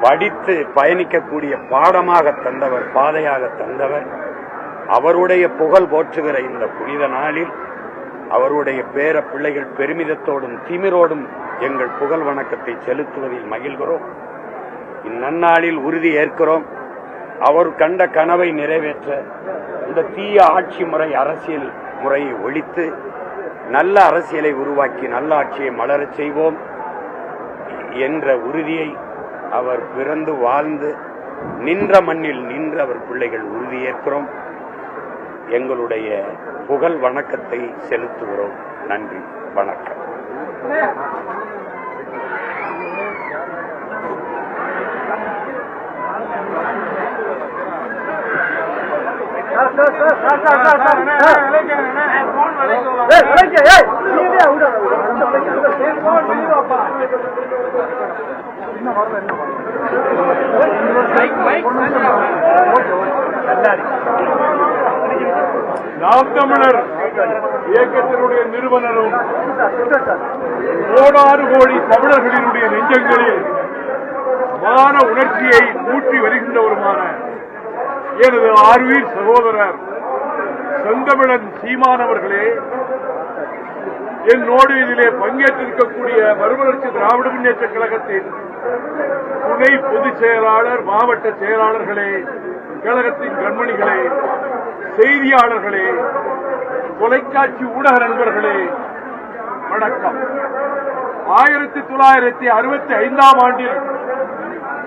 படித்து பயணிக்கக்கூடிய பாடமாக தந்தவர், பாதையாக தந்தவர். அவருடைய புகழ் போற்றுகிற இந்த புனித நாளில் அவருடைய பேர பிள்ளைகள் பெருமிதத்தோடும் திமிரோடும் எங்கள் புகழ் வணக்கத்தை செலுத்துவதில் மகிழ்கிறோம். இந்நன்னாளில் உறுதி ஏற்கிறோம். அவர் கண்ட கனவை நிறைவேற்ற இந்த தீய ஆட்சி முறை, அரசியல் முறையை ஒழித்து நல்ல அரசியலை உருவாக்கி நல்ல ஆட்சியை மலரச் செய்வோம் என்ற உறுதியை அவர் பிறந்து வாழ்ந்து நின்ற மண்ணில் நின்று அவர் பிள்ளைகள் உறுதியேற்கிறோம். எங்களுடைய புகழ் வணக்கத்தை செலுத்துகிறோம். நன்றி, வணக்கம். நாம் தமிழர் இயக்கத்தினுடைய நிறுவனரும் கோடாறு கோடி தமிழர்களினுடைய நெஞ்சங்களில் மான உணர்ச்சியை ஊற்றி வருகின்றவருமான எனது ஆர்வீர் சகோதரர் செந்தமிழன் சீமானவர்களே, என்னோடு இதிலே பங்கேற்றிருக்கக்கூடிய மறுமலர்ச்சி திராவிட முன்னேற்ற கழகத்தின் துணை பொதுச் செயலாளர், மாவட்ட செயலாளர்களே, கழகத்தின் கண்மணிகளே, செய்தியாளர்களே, தொலைக்காட்சி ஊடக நண்பர்களே, வணக்கம். 1965ஆம் ஆண்டில்